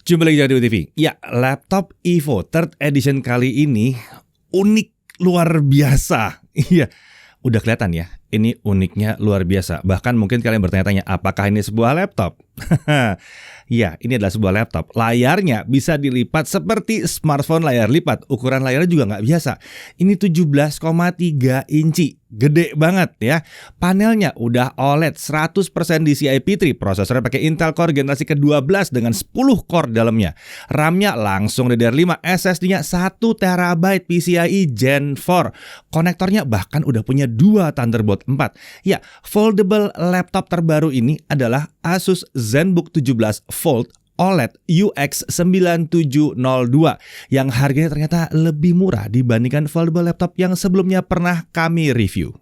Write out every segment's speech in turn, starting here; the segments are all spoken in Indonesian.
Jumpa lagi di TV. Ya, laptop Evo 3rd edition kali ini unik luar biasa. Iya, udah kelihatan ya. Ini uniknya luar biasa. Bahkan mungkin kalian bertanya-tanya, apakah ini sebuah laptop? Ya, ini adalah sebuah laptop. Layarnya bisa dilipat seperti smartphone layar lipat. Ukuran layarnya juga nggak biasa. Ini 17,3 inci. Gede banget ya. Panelnya udah OLED 100% DCI P3. Prosesornya pakai Intel Core generasi ke-12 dengan 10 core dalamnya. RAM-nya langsung DDR5. SSD-nya 1 TB PCIe Gen 4. Konektornya bahkan udah punya 2 Thunderbolt 4. Ya, foldable laptop terbaru ini adalah Asus ZenBook 17 Fold OLED UX9702 yang harganya ternyata lebih murah dibandingkan foldable laptop yang sebelumnya pernah kami review.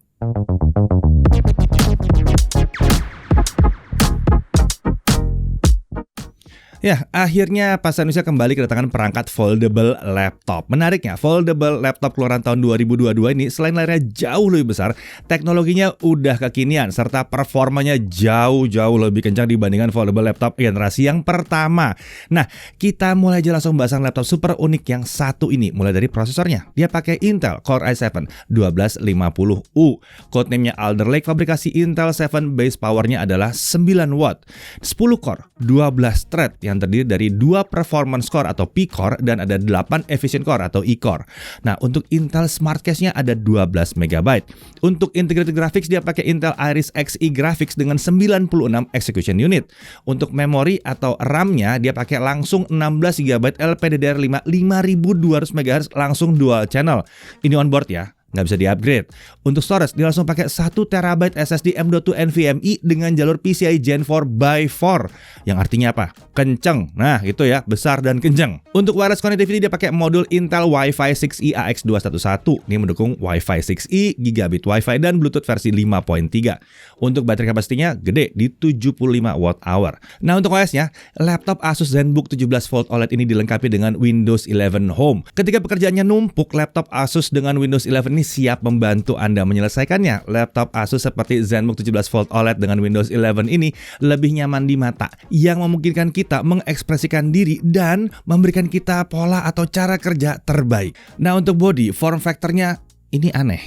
Ya, akhirnya pasar Indonesia kembali kedatangan perangkat foldable laptop. Menariknya, foldable laptop keluaran tahun 2022 ini selain layarnya jauh lebih besar, teknologinya udah kekinian serta performanya jauh lebih kencang dibandingkan foldable laptop generasi yang pertama. Nah, kita mulai aja langsung bahasan laptop super unik yang satu ini. Mulai dari prosesornya. Dia pakai Intel Core i7 1250U. Codename-nya Alder Lake, fabrikasi Intel 7, base power-nya adalah 9 watt. 10 core, 12 thread yang terdiri dari 2 performance core atau P-core dan ada 8 efficient core atau E-core. Nah, untuk Intel Smart Cache-nya ada 12 MB. Untuk integrated graphics dia pakai Intel Iris Xe graphics dengan 96 execution unit. Untuk memori atau RAM-nya dia pakai langsung 16 GB LPDDR5 5200 MHz langsung dual channel. Ini on board ya. Nggak bisa di-upgrade. Untuk storage, dia langsung pakai 1 TB SSD M.2 NVMe dengan jalur PCIe Gen 4x4. Yang artinya apa? Kenceng. Nah, itu ya, besar dan kenceng. Untuk wireless connectivity, dia pakai modul Intel Wi-Fi 6E AX211. Ini mendukung Wi-Fi 6E, Gigabit Wi-Fi, dan Bluetooth versi 5.3. Untuk baterai kapasitinya gede di 75 Wh. Nah, untuk OS-nya, laptop Asus ZenBook 17 Fold OLED ini dilengkapi dengan Windows 11 Home. Ketika pekerjaannya numpuk, laptop Asus dengan Windows 11 ini siap membantu Anda menyelesaikannya. Laptop Asus seperti ZenBook 17 Fold OLED dengan Windows 11 ini lebih nyaman di mata, yang memungkinkan kita mengekspresikan diri dan memberikan kita pola atau cara kerja terbaik. Nah, untuk body, form factor-nya ini aneh.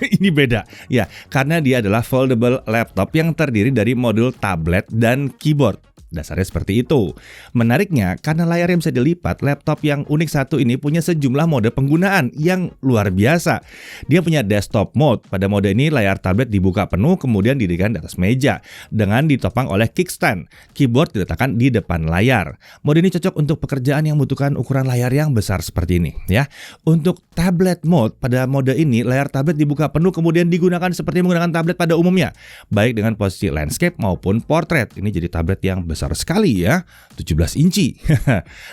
Ini beda. Ya, karena dia adalah foldable laptop yang terdiri dari modul tablet dan keyboard. Dasarnya seperti itu. Menariknya, karena layarnya bisa dilipat, laptop yang unik satu ini punya sejumlah mode penggunaan yang luar biasa. Dia punya desktop mode. Pada mode ini, layar tablet dibuka penuh, kemudian didirikan di atas meja, dengan ditopang oleh kickstand. Keyboard diletakkan di depan layar. Mode ini cocok untuk pekerjaan yang membutuhkan ukuran layar yang besar seperti ini. Ya. Untuk tablet mode, pada mode ini, layar tablet dibuka penuh, kemudian digunakan seperti menggunakan tablet pada umumnya, baik dengan posisi landscape maupun portrait. Ini jadi tablet yang besar sekali ya, 17 inci.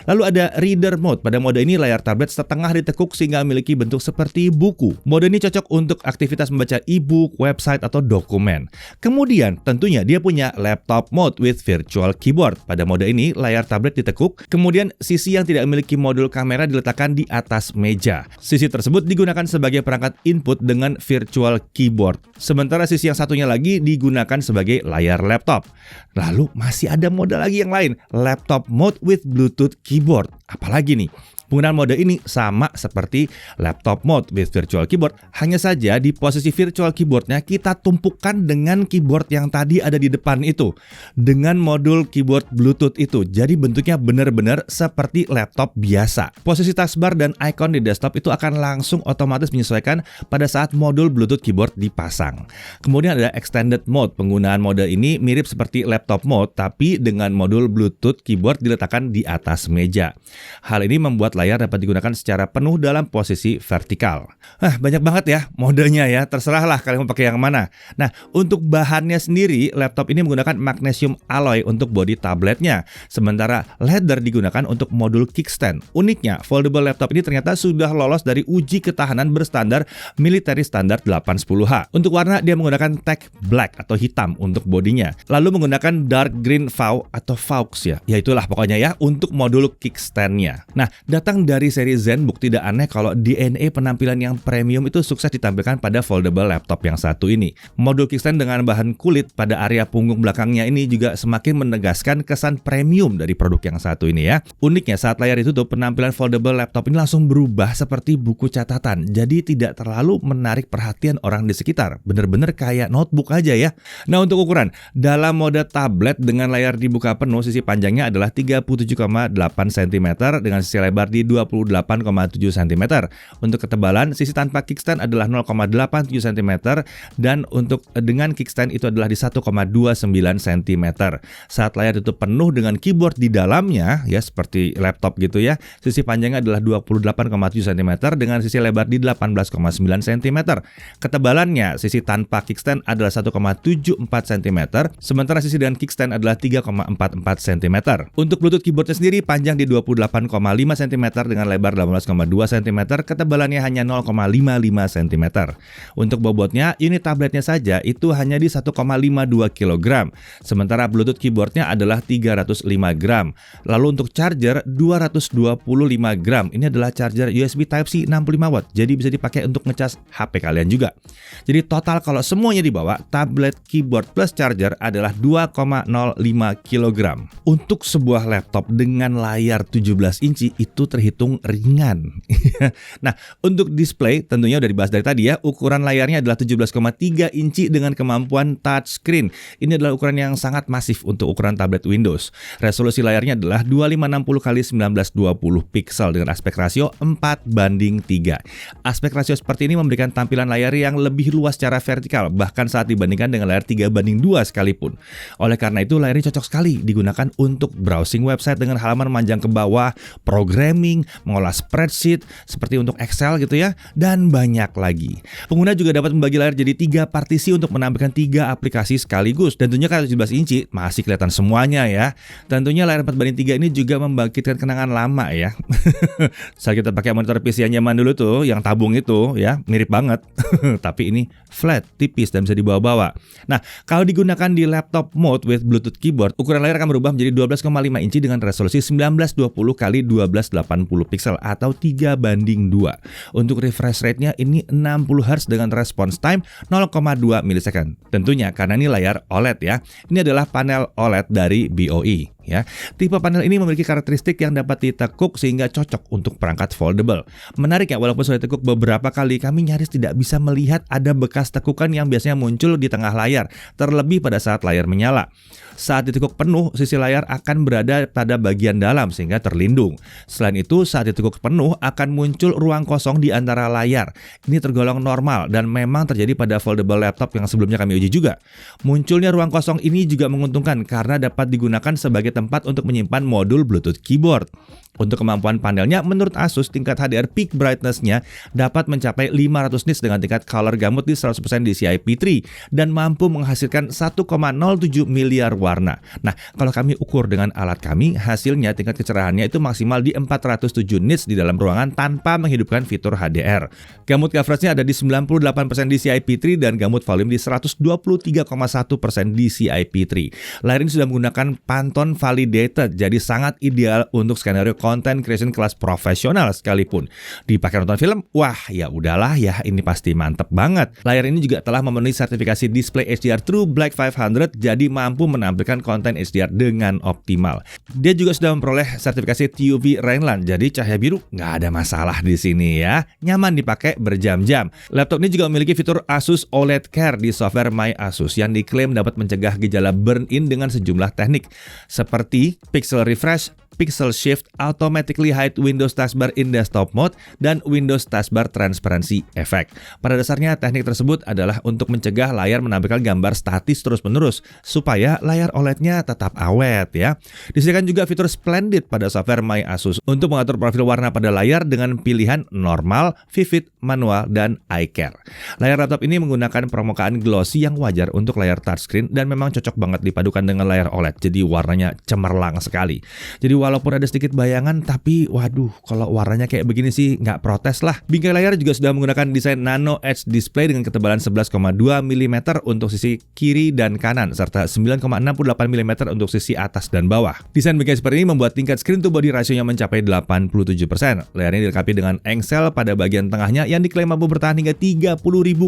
Lalu ada reader mode. Pada mode ini layar tablet setengah ditekuk sehingga memiliki bentuk seperti buku. Mode ini cocok untuk aktivitas membaca e-book, website, atau dokumen. Kemudian tentunya dia punya laptop mode with virtual keyboard. Pada mode ini layar tablet ditekuk, kemudian sisi yang tidak memiliki modul kamera diletakkan di atas meja. Sisi tersebut digunakan sebagai perangkat input dengan virtual keyboard. Sementara sisi yang satunya lagi digunakan sebagai layar laptop. Lalu masih ada mode lagi yang lain, laptop mode with Bluetooth keyboard. Apalagi nih? Penggunaan mode ini sama seperti laptop mode with virtual keyboard, hanya saja di posisi virtual keyboardnya kita tumpukan dengan keyboard yang tadi ada di depan itu, dengan modul keyboard Bluetooth itu. Jadi bentuknya benar-benar seperti laptop biasa. Posisi taskbar dan icon di desktop itu akan langsung otomatis menyesuaikan pada saat modul Bluetooth keyboard dipasang. Kemudian ada extended mode. Penggunaan mode ini mirip seperti laptop mode, tapi dengan modul Bluetooth keyboard diletakkan di atas meja. Hal ini membuat layar dapat digunakan secara penuh dalam posisi vertikal. Banyak banget ya modenya ya, terserahlah kalian mau pakai yang mana. Nah, untuk bahannya sendiri, laptop ini menggunakan magnesium alloy untuk bodi tabletnya, sementara leather digunakan untuk modul kickstand. Uniknya, foldable laptop ini ternyata sudah lolos dari uji ketahanan berstandar military standard 810H. Untuk warna, dia menggunakan tag black atau hitam untuk bodinya, lalu menggunakan dark green faux atau faux ya itulah pokoknya ya untuk modul kickstand-nya. Nah, Datang dari seri ZenBook, tidak aneh kalau DNA penampilan yang premium itu sukses ditampilkan pada foldable laptop yang satu ini. Modul kickstand dengan bahan kulit pada area punggung belakangnya ini juga semakin menegaskan kesan premium dari produk yang satu ini ya. Uniknya saat layar ditutup, penampilan foldable laptop ini langsung berubah seperti buku catatan. Jadi tidak terlalu menarik perhatian orang di sekitar. Bener-bener kayak notebook aja ya. Nah, untuk ukuran, dalam mode tablet dengan layar dibuka penuh, sisi panjangnya adalah 37,8 cm dengan sisi lebar di 28,7 cm. Untuk ketebalan, sisi tanpa kickstand adalah 0,87 cm dan untuk dengan kickstand itu adalah di 1,29 cm. Saat layar itu penuh dengan keyboard di dalamnya, ya seperti laptop gitu ya, sisi panjangnya adalah 28,7 cm dengan sisi lebar di 18,9 cm. Ketebalannya, sisi tanpa kickstand adalah 1,74 cm, sementara sisi dengan kickstand adalah 3,44 cm. Untuk Bluetooth keyboardnya sendiri panjang di 28,5 cm dengan lebar 18,2 cm, ketebalannya hanya 0,55 cm. Untuk bobotnya, unit tabletnya saja itu hanya di 1,52 kg, sementara Bluetooth keyboardnya adalah 305 gram. Lalu untuk charger 225 gram. Ini adalah charger USB Type-C 65 watt, jadi bisa dipakai untuk ngecas HP kalian juga. Jadi total kalau semuanya dibawa, tablet, keyboard plus charger adalah 2,05 kg. Untuk sebuah laptop dengan layar 17 inci itu terhitung ringan. Nah, untuk display tentunya udah dibahas dari tadi ya, ukuran layarnya adalah 17,3 inci dengan kemampuan touchscreen. Ini adalah ukuran yang sangat masif untuk ukuran tablet Windows. Resolusi layarnya adalah 2560x1920 pixel dengan aspek rasio 4:3. Aspek rasio seperti ini memberikan tampilan layar yang lebih luas secara vertikal, bahkan saat dibandingkan dengan layar 3:2 sekalipun. Oleh karena itu, layar ini cocok sekali digunakan untuk browsing website dengan halaman memanjang ke bawah, programming, mengolah spreadsheet seperti untuk Excel gitu ya, dan banyak lagi. Pengguna juga dapat membagi layar jadi 3 partisi untuk menampilkan 3 aplikasi sekaligus. Dan tentunya kalau 17 inci masih kelihatan semuanya ya. Tentunya layar 4:3 ini juga membangkitkan kenangan lama ya. Saat kita pakai monitor PC yang nyaman dulu tuh, yang tabung itu ya, mirip banget. Tapi ini flat, tipis dan bisa dibawa-bawa. Nah, kalau digunakan di laptop mode with Bluetooth keyboard, ukuran layar akan berubah menjadi 12,5 inci dengan resolusi 1920x2080 pixel atau 3:2. Untuk refresh rate-nya ini 60 Hz dengan response time 0,2 milisecond. Tentunya karena ini layar OLED ya. Ini adalah panel OLED dari BOE. Ya, tipe panel ini memiliki karakteristik yang dapat ditekuk sehingga cocok untuk perangkat foldable. Menariknya, walaupun sudah ditekuk beberapa kali, kami nyaris tidak bisa melihat ada bekas tekukan yang biasanya muncul di tengah layar, terlebih pada saat layar menyala. Saat ditekuk penuh, sisi layar akan berada pada bagian dalam sehingga terlindung. Selain itu, saat ditekuk penuh akan muncul ruang kosong di antara layar. Ini tergolong normal dan memang terjadi pada foldable laptop yang sebelumnya kami uji juga. Munculnya ruang kosong ini juga menguntungkan karena dapat digunakan sebagai tempat untuk menyimpan modul Bluetooth keyboard. Untuk kemampuan panelnya, menurut Asus, tingkat HDR peak brightness-nya dapat mencapai 500 nits dengan tingkat color gamut di 100% DCI-P3 dan mampu menghasilkan 1,07 miliar warna. Nah, kalau kami ukur dengan alat kami, hasilnya tingkat kecerahannya itu maksimal di 407 nits di dalam ruangan tanpa menghidupkan fitur HDR. Gamut coverage-nya ada di 98% DCI-P3 dan gamut volume di 123,1% DCI-P3. Layar ini sudah menggunakan Pantone Validated, jadi sangat ideal untuk skenario content creation kelas profesional sekalipun. Dipakai nonton film, wah ya udahlah ya, ini pasti mantep banget. Layar ini juga telah memenuhi sertifikasi Display HDR True Black 500, jadi mampu menampilkan konten HDR dengan optimal. Dia juga sudah memperoleh sertifikasi TUV Rheinland, jadi cahaya biru nggak ada masalah di sini ya. Nyaman dipakai berjam-jam. Laptop ini juga memiliki fitur Asus OLED Care di software My Asus yang diklaim dapat mencegah gejala burn-in dengan sejumlah teknik seperti pixel refresh, pixel shift, automatically hide Windows taskbar in desktop mode, dan Windows taskbar transparency effect. Pada dasarnya, teknik tersebut adalah untuk mencegah layar menampilkan gambar statis terus-menerus, supaya layar OLED-nya tetap awet ya. Disediakan juga fitur Splendid pada software My Asus untuk mengatur profil warna pada layar dengan pilihan normal, vivid, manual, dan eye care. Layar laptop ini menggunakan permukaan glossy yang wajar untuk layar touchscreen dan memang cocok banget dipadukan dengan layar OLED, jadi warnanya cemerlang sekali. Jadi walaupun ada sedikit bayangan, tapi waduh, kalau warnanya kayak begini sih nggak protes lah. Bingkai layar juga sudah menggunakan desain Nano Edge Display dengan ketebalan 11,2 mm untuk sisi kiri dan kanan, serta 9,68 mm untuk sisi atas dan bawah. Desain bingkai seperti ini membuat tingkat screen to body rasionya mencapai 87%. Layarnya dilengkapi dengan engsel pada bagian tengahnya yang diklaim mampu bertahan hingga 30.000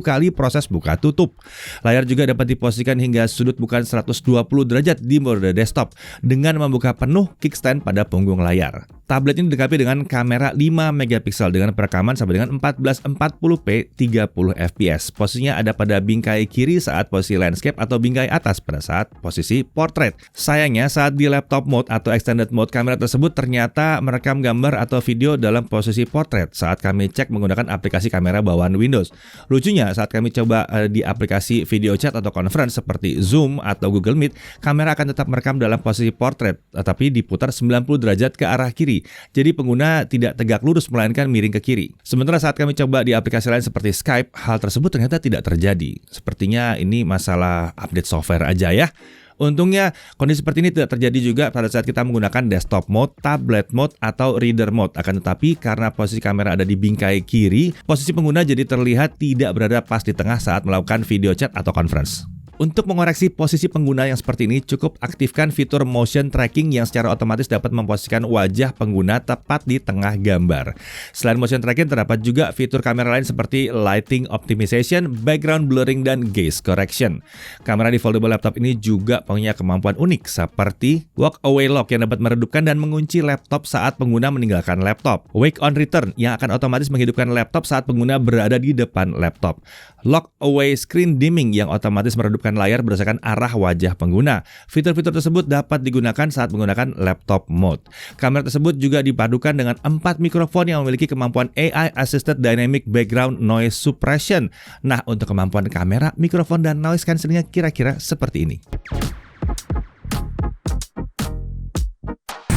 kali proses buka tutup. Layar juga dapat diposisikan hingga sudut bukan 120 derajat di mode desktop dengan membuka penuh kickstand pada punggung layar. Tablet ini dilengkapi dengan kamera 5 megapiksel dengan perekaman sampai dengan 1440p 30 fps. Posisinya ada pada bingkai kiri saat posisi landscape atau bingkai atas pada saat posisi portrait. Sayangnya saat di laptop mode atau extended mode, kamera tersebut ternyata merekam gambar atau video dalam posisi portrait saat kami cek menggunakan aplikasi kamera bawaan Windows. Lucunya saat kami coba di aplikasi video chat atau conference seperti Zoom atau Google Meet, kamera akan tetap merekam dalam posisi portrait tetapi diputar 90 derajat ke arah kiri. Jadi pengguna tidak tegak lurus melainkan miring ke kiri. Sementara saat kami coba di aplikasi lain seperti Skype, hal tersebut ternyata tidak terjadi. Sepertinya ini masalah update software aja ya. Untungnya kondisi seperti ini tidak terjadi juga pada saat kita menggunakan desktop mode, tablet mode, atau reader mode. Akan tetapi karena posisi kamera ada di bingkai kiri, posisi pengguna jadi terlihat tidak berada pas di tengah saat melakukan video chat atau conference. Untuk mengoreksi posisi pengguna yang seperti ini, cukup aktifkan fitur motion tracking yang secara otomatis dapat memposisikan wajah pengguna tepat di tengah gambar. Selain motion tracking, terdapat juga fitur kamera lain seperti lighting optimization, background blurring, dan gaze correction. Kamera di foldable laptop ini juga punya kemampuan unik seperti walk away lock yang dapat meredupkan dan mengunci laptop saat pengguna meninggalkan laptop. Wake on return yang akan otomatis menghidupkan laptop saat pengguna berada di depan laptop. Lock away screen dimming yang otomatis meredupkan layar berdasarkan arah wajah pengguna. Fitur-fitur tersebut dapat digunakan saat menggunakan laptop mode. Kamera tersebut juga dipadukan dengan 4 mikrofon yang memiliki kemampuan AI Assisted Dynamic Background Noise Suppression. Nah, untuk kemampuan kamera, mikrofon, dan noise cancellingnya kira-kira seperti ini.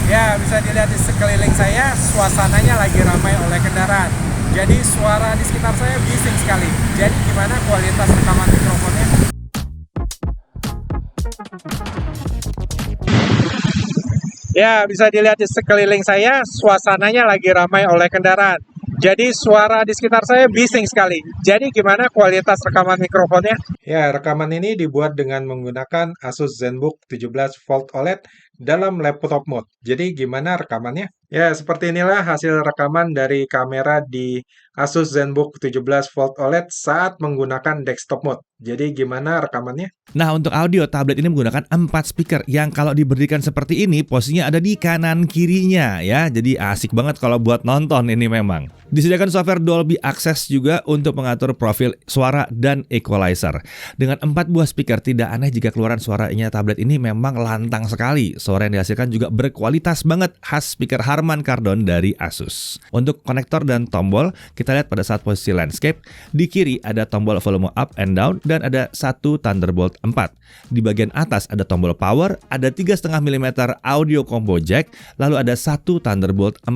Ya, bisa dilihat di sekeliling saya, suasananya lagi ramai oleh kendaraan. Jadi suara di sekitar saya bising sekali. Jadi gimana kualitas rekaman mikrofonnya? Ya, bisa dilihat di sekeliling saya, suasananya lagi ramai oleh kendaraan. Jadi suara di sekitar saya bising sekali. Jadi gimana kualitas rekaman mikrofonnya? Ya, rekaman ini dibuat dengan menggunakan Asus ZenBook 17 Volt OLED dalam laptop mode. Jadi gimana rekamannya? Ya, seperti inilah hasil rekaman dari kamera di Asus ZenBook 17 Volt OLED saat menggunakan desktop mode. Jadi gimana rekamannya? Nah, untuk audio, tablet ini menggunakan 4 speaker yang kalau diberikan seperti ini, posisinya ada di kanan kirinya ya. Jadi asik banget kalau buat nonton ini memang. Disediakan software Dolby Access juga untuk mengatur profil suara dan equalizer. Dengan 4 buah speaker, tidak aneh jika keluaran suaranya tablet ini memang lantang sekali. Suara yang dihasilkan juga berkualitas banget, khas speaker Harman Kardon dari Asus. Untuk konektor dan tombol, kita lihat pada saat posisi landscape, di kiri ada tombol volume up and down dan ada satu Thunderbolt 4. Di bagian atas ada tombol power, ada 3,5 mm audio combo jack, lalu ada satu Thunderbolt 4.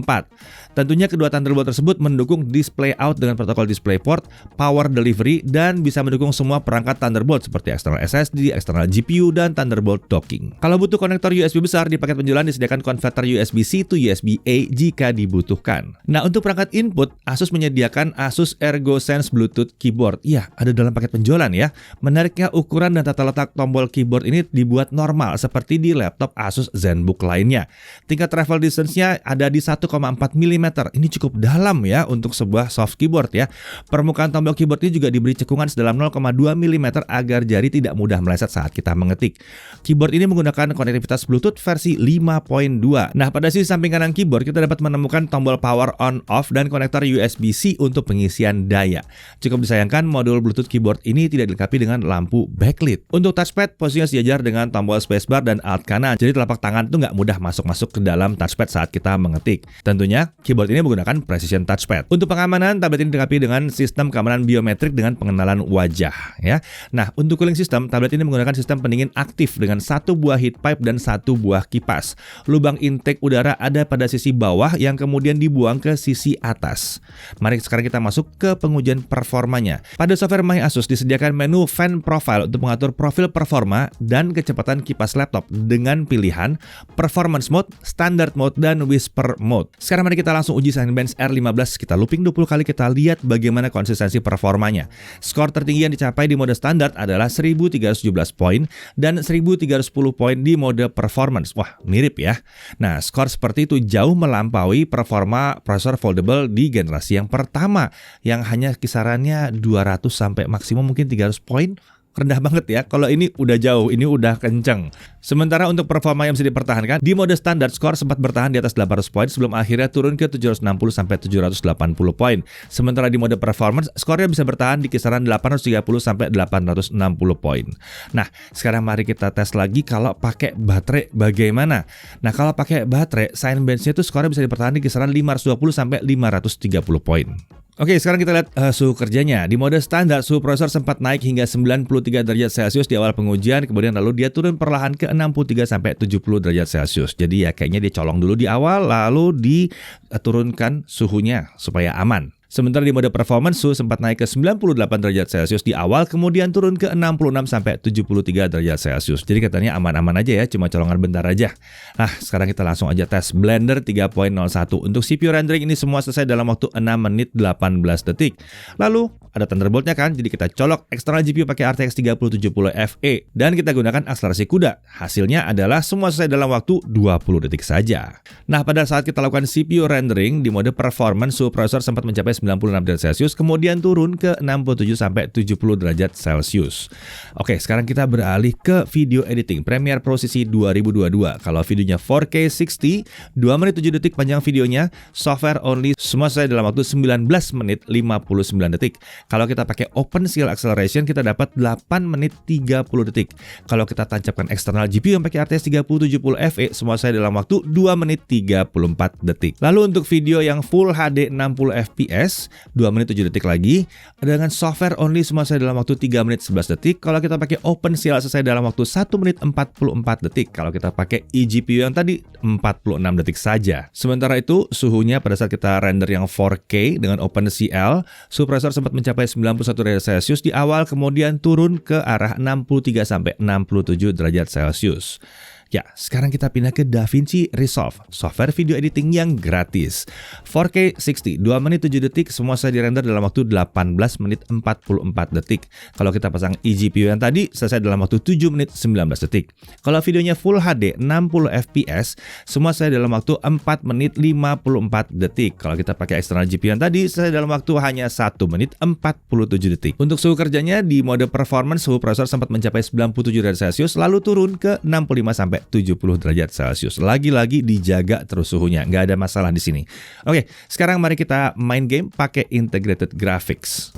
Tentunya kedua Thunderbolt tersebut mendukung display out dengan protokol DisplayPort, power delivery, dan bisa mendukung semua perangkat Thunderbolt seperti external SSD, external GPU, dan Thunderbolt docking. Kalau butuh konektor USB besar, di paket penjualan disediakan konverter USB-C to USB-A jika dibutuhkan. Nah, untuk perangkat input, Asus menyediakan Asus ErgoSense Bluetooth Keyboard. Iya, ada dalam paket penjualan ya. Menariknya, ukuran dan tata letak tombol keyboard ini dibuat normal seperti di laptop Asus ZenBook lainnya. Tingkat travel distance-nya ada di 1,4 mm. Ini cukup dalam ya untuk sebuah soft keyboard ya. Permukaan tombol keyboard ini juga diberi cekungan sedalam 0,2 mm agar jari tidak mudah meleset saat kita mengetik. Keyboard ini menggunakan konektivitas Bluetooth versi 5.2. Nah, pada sisi samping kanan keyboard kita dapat menemukan tombol power on off dan konektor USB-C untuk pengisian daya. Cukup disayangkan modul Bluetooth keyboard ini tidak dilengkapi dengan lampu backlit. Untuk touchpad, posisinya sejajar dengan tombol spacebar dan alt kanan. Jadi telapak tangan tuh nggak mudah masuk ke dalam touchpad saat kita mengetik. Tentunya keyboard ini menggunakan precision touchpad. Untuk pengamanan, tablet ini dilengkapi dengan sistem keamanan biometrik dengan pengenalan wajah ya. Nah, untuk cooling system, tablet ini menggunakan sistem pendingin aktif dengan 1 buah heat pipe dan 1 sebuah kipas. Lubang intake udara ada pada sisi bawah yang kemudian dibuang ke sisi atas. Mari sekarang kita masuk ke pengujian performanya. Pada software My Asus disediakan menu Fan Profile untuk mengatur profil performa dan kecepatan kipas laptop dengan pilihan Performance Mode, Standard Mode, dan Whisper Mode. Sekarang mari kita langsung uji Cinebench R15. Kita looping 20 kali, kita lihat bagaimana konsistensi performanya. Skor tertinggi yang dicapai di mode standar adalah 1317 poin dan 1310 poin di mode performance. Wah, mirip ya. Nah, skor seperti itu jauh melampaui performa prosesor foldable di generasi yang pertama yang hanya kisarannya 200 sampai maksimum mungkin 300 poin. Rendah banget ya, kalau ini udah jauh, ini udah kenceng. Sementara untuk performa yang bisa dipertahankan, di mode standar skor sempat bertahan di atas 800 poin sebelum akhirnya turun ke 760 sampai 780 poin. Sementara di mode performance, skornya bisa bertahan di kisaran 830 sampai 860 poin. Nah, sekarang mari kita tes lagi kalau pakai baterai bagaimana. Nah, kalau pakai baterai, Cinebench-nya itu skornya bisa dipertahan di kisaran 520 sampai 530 poin. Oke, sekarang kita lihat suhu kerjanya. Di mode standar, suhu prosesor sempat naik hingga 93 derajat Celcius di awal pengujian, kemudian lalu dia turun perlahan ke 63 sampai 70 derajat Celcius. Jadi ya kayaknya dia colong dulu di awal, lalu diturunkan suhunya supaya aman. Sementara di mode performance, suhu sempat naik ke 98 derajat Celcius di awal, kemudian turun ke 66 sampai 73 derajat Celcius. Jadi katanya aman-aman aja ya, cuma colongan bentar aja. Nah, sekarang kita langsung aja tes Blender 3.01. Untuk CPU rendering ini semua selesai dalam waktu 6 menit 18 detik. Lalu ada Thunderbolt-nya kan, jadi kita colok eksternal GPU pakai RTX 3070 Fe dan kita gunakan akselerasi CUDA. Hasilnya adalah semua selesai dalam waktu 20 detik saja. Nah, pada saat kita lakukan CPU rendering di mode performance, suhu prosesor sempat mencapai 96 derajat Celcius, kemudian turun ke 67 sampai 70 derajat Celcius. Oke, sekarang kita beralih ke video editing Premiere Pro CC 2022. Kalau videonya 4K 60, 2 menit 7 detik panjang videonya, software only, semua selesai dalam waktu 19 menit 59 detik. Kalau kita pakai OpenCL Acceleration, kita dapat 8 menit 30 detik. Kalau kita tancapkan eksternal GPU yang pakai RTX 3070 Fe, semua selesai dalam waktu 2 menit 34 detik. Lalu untuk video yang Full HD 60 fps, 2 menit 7 detik lagi. Dengan software only semua selesai dalam waktu 3 menit 11 detik. Kalau kita pakai OpenCL selesai dalam waktu 1 menit 44 detik. Kalau kita pakai eGPU yang tadi 46 detik saja. Sementara itu suhunya pada saat kita render yang 4K dengan OpenCL, suhu prosesor sempat mencapai 91 derajat Celcius di awal, kemudian turun ke arah 63 sampai 67 derajat Celcius. Ya, sekarang kita pindah ke DaVinci Resolve, software video editing yang gratis. 4K 60, 2 menit 7 detik, semua saya dirender dalam waktu 18 menit 44 detik. Kalau kita pasang eGPU yang tadi, selesai dalam waktu 7 menit 19 detik. Kalau videonya Full HD 60 fps, semua saya dalam waktu 4 menit 54 detik. Kalau kita pakai eksternal GPU yang tadi, selesai dalam waktu hanya 1 menit 47 detik. Untuk suhu kerjanya, di mode performance, suhu prosesor sempat mencapai 97 derajat Celcius, lalu turun ke 65 sampai 70 derajat Celcius. Lagi-lagi dijaga terus suhunya, nggak ada masalah di sini. Oke, sekarang mari kita main game pakai integrated graphics.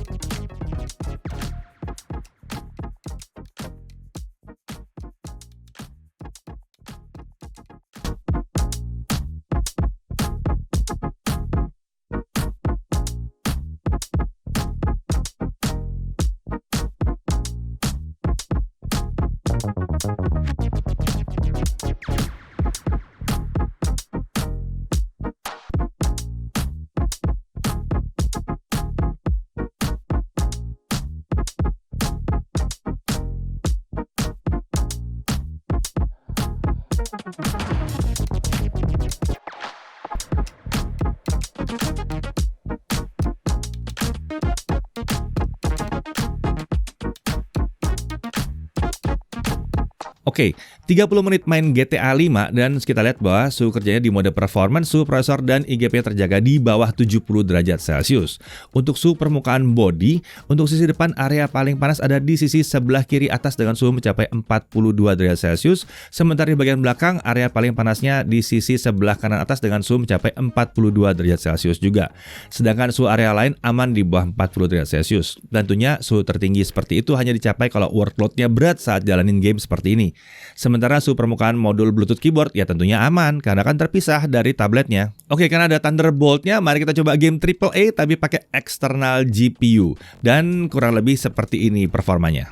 Oke, 30 menit main GTA 5 dan kita lihat bahwa suhu kerjanya di mode performance, suhu prosesor dan IGP terjaga di bawah 70 derajat Celcius. Untuk suhu permukaan body, untuk sisi depan area paling panas ada di sisi sebelah kiri atas dengan suhu mencapai 42 derajat Celcius. Sementara di bagian belakang, area paling panasnya di sisi sebelah kanan atas dengan suhu mencapai 42 derajat Celcius juga. Sedangkan suhu area lain aman di bawah 40 derajat Celcius. Tentunya suhu tertinggi seperti itu hanya dicapai kalau workload-nya berat saat jalanin game seperti ini. Sementara suhu permukaan modul Bluetooth keyboard ya tentunya aman karena kan terpisah dari tabletnya. Oke, karena ada Thunderbolt-nya, mari kita coba game AAA tapi pakai eksternal GPU. Dan kurang lebih seperti ini performanya.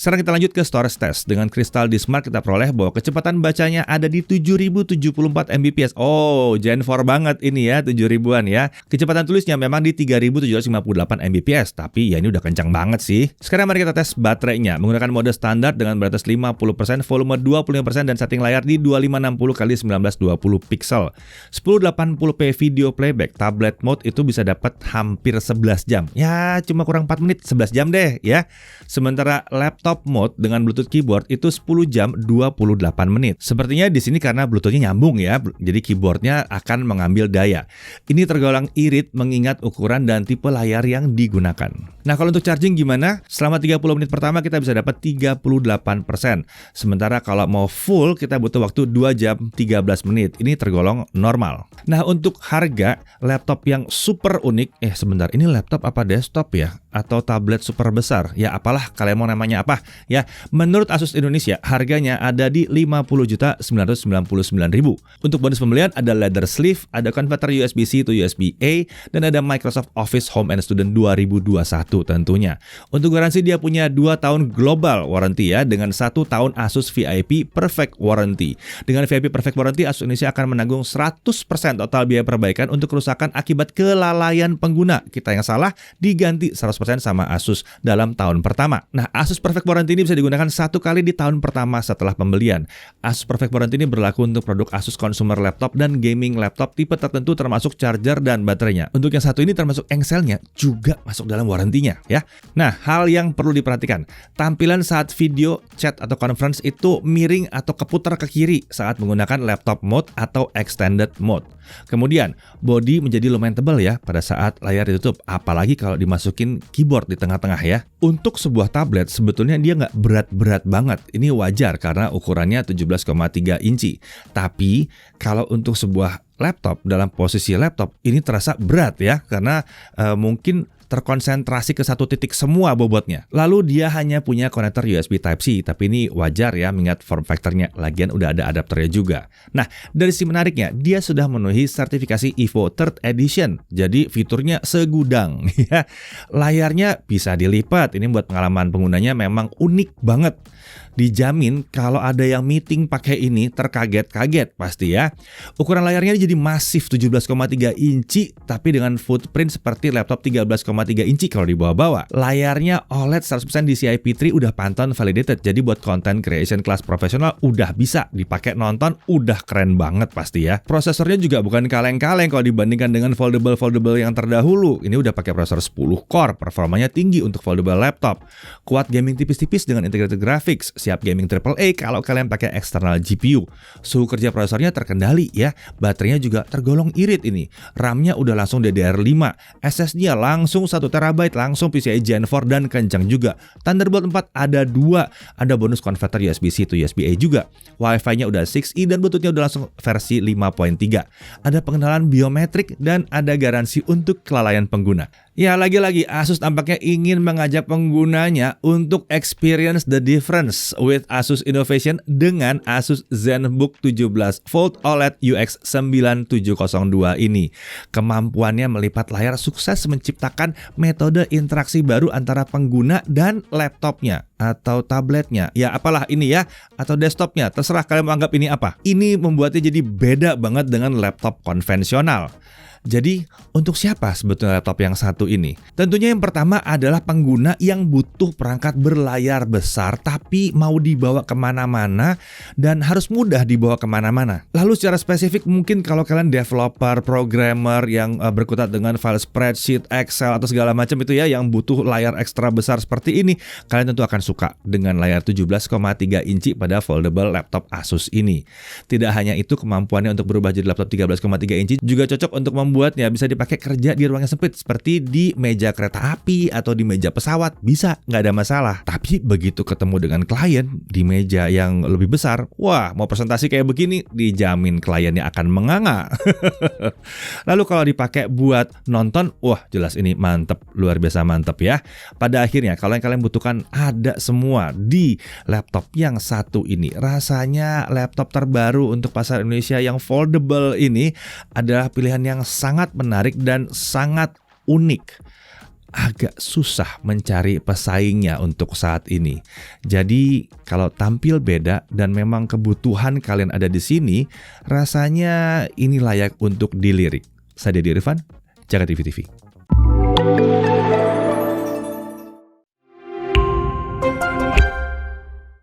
Sekarang kita lanjut ke storage test. Dengan Crystal Dismark kita peroleh bahwa kecepatan bacanya ada di 7074 Mbps. Oh, Gen 4 banget ini ya, 7000-an ya. Kecepatan tulisnya memang di 3758 Mbps, tapi ya ini udah kencang banget sih. Sekarang mari kita tes baterainya menggunakan mode standar dengan batas 50%, volume 25% dan setting layar di 2560x1920 pixel. 1080p video playback tablet mode itu bisa dapat hampir 11 jam. Ya, cuma kurang 4 menit, 11 jam deh ya. Sementara laptop mode dengan Bluetooth keyboard itu 10 jam 28 menit. Sepertinya di sini karena Bluetooth-nya nyambung ya, jadi keyboardnya akan mengambil daya. Ini tergolong irit mengingat ukuran dan tipe layar yang digunakan. Nah, kalau untuk charging gimana? Selama 30 menit pertama kita bisa dapat 38%. Sementara kalau mau full kita butuh waktu 2 jam 13 menit. Ini tergolong normal. Nah, untuk harga laptop yang super unik, sebentar, ini laptop apa desktop ya? Atau tablet super besar? Ya apalah kalian mau namanya apa? Ya, menurut Asus Indonesia harganya ada di 50.999.000. Untuk bonus pembelian ada leather sleeve, ada konverter USB-C to USB-A, dan ada Microsoft Office Home and Student 2021 tentunya. Untuk garansi dia punya 2 tahun global warranty ya, dengan 1 tahun Asus VIP Perfect Warranty. Dengan VIP Perfect Warranty, Asus Indonesia akan menanggung 100% total biaya perbaikan untuk kerusakan akibat kelalaian pengguna. Kita yang salah diganti 100% sama Asus dalam tahun pertama. Nah, Asus Perfect Warranty ini bisa digunakan 1 kali di tahun pertama setelah pembelian. Asus Perfect Warranty ini berlaku untuk produk Asus consumer laptop dan gaming laptop tipe tertentu termasuk charger dan baterainya. Untuk yang satu ini termasuk engselnya juga masuk dalam warantinya ya. Nah, hal yang perlu diperhatikan, tampilan saat video, chat atau conference itu miring atau keputar ke kiri saat menggunakan laptop mode atau extended mode. Kemudian, body menjadi lumayan tebal ya pada saat layar ditutup, apalagi kalau dimasukin keyboard di tengah-tengah ya. Untuk sebuah tablet sebetulnya dia nggak berat-berat banget. Ini wajar karena ukurannya 17,3 inci. Tapi kalau untuk sebuah laptop dalam posisi laptop ini terasa berat ya, karena mungkin terkonsentrasi ke satu titik semua bobotnya. Lalu dia hanya punya konektor USB Type-C, tapi ini wajar ya mengingat form factor-nya, lagian udah ada adapternya juga. Nah, dari sisi menariknya, dia sudah memenuhi sertifikasi EVO 3rd Edition, jadi fiturnya segudang ya. Layarnya bisa dilipat, ini buat pengalaman penggunanya memang unik banget. Dijamin kalau ada yang meeting pakai ini terkaget-kaget pasti ya. Ukuran layarnya jadi masif 17,3 inci tapi dengan footprint seperti laptop 13,3 inci kalau dibawa-bawa. Layarnya OLED 100% DCI P3 udah Pantone validated. Jadi buat content creation kelas profesional udah bisa dipakai nonton, udah keren banget pasti ya. Prosesornya juga bukan kaleng-kaleng kalau dibandingkan dengan foldable yang terdahulu. Ini udah pakai prosesor 10 core, performanya tinggi untuk foldable laptop. Kuat gaming tipis-tipis dengan integrated graphics. Siap gaming AAA kalau kalian pakai external GPU. Suhu kerja prosesornya terkendali ya. Baterainya juga tergolong irit ini. RAM-nya udah langsung DDR5. SSD-nya langsung 1 TB, langsung PCIe Gen 4 dan kencang juga. Thunderbolt 4 ada 2. Ada bonus konverter USB-C to USB-A juga. Wi-Fi-nya udah 6E dan Bluetooth-nya udah langsung versi 5.3. Ada pengenalan biometrik dan ada garansi untuk kelalaian pengguna. Ya, lagi-lagi Asus tampaknya ingin mengajak penggunanya untuk experience the difference with Asus Innovation dengan Asus ZenBook 17 Fold OLED UX 9702 ini. Kemampuannya melipat layar sukses menciptakan metode interaksi baru antara pengguna dan laptopnya atau tabletnya. Ya apalah ini ya, atau desktopnya, terserah kalian mau anggap ini apa. Ini membuatnya jadi beda banget dengan laptop konvensional. Jadi, untuk siapa sebetulnya laptop yang satu ini? Tentunya yang pertama adalah pengguna yang butuh perangkat berlayar besar tapi mau dibawa kemana-mana dan harus mudah dibawa kemana-mana. Lalu secara spesifik mungkin kalau kalian developer, programmer yang berkutat dengan file spreadsheet, Excel atau segala macam itu ya yang butuh layar ekstra besar seperti ini, kalian tentu akan suka dengan layar 17,3 inci pada foldable laptop Asus ini. Tidak hanya itu, kemampuannya untuk berubah jadi laptop 13,3 inci juga cocok untuk membuatnya bisa dipakai kerja di ruang yang sempit seperti di meja kereta api atau di meja pesawat, bisa, nggak ada masalah. Tapi begitu ketemu dengan klien di meja yang lebih besar, wah mau presentasi kayak begini dijamin kliennya akan menganga. Lalu kalau dipakai buat nonton, wah jelas ini mantep, luar biasa mantep ya. Pada akhirnya kalau yang kalian butuhkan ada semua di laptop yang satu ini. Rasanya laptop terbaru untuk pasar Indonesia yang foldable ini adalah pilihan yang sangat menarik dan sangat unik. agak susah mencari pesaingnya untuk saat ini. Jadi kalau tampil beda dan memang kebutuhan kalian ada di sini, rasanya ini layak untuk dilirik. Saya Deddy Irfan, Jaga TV TV.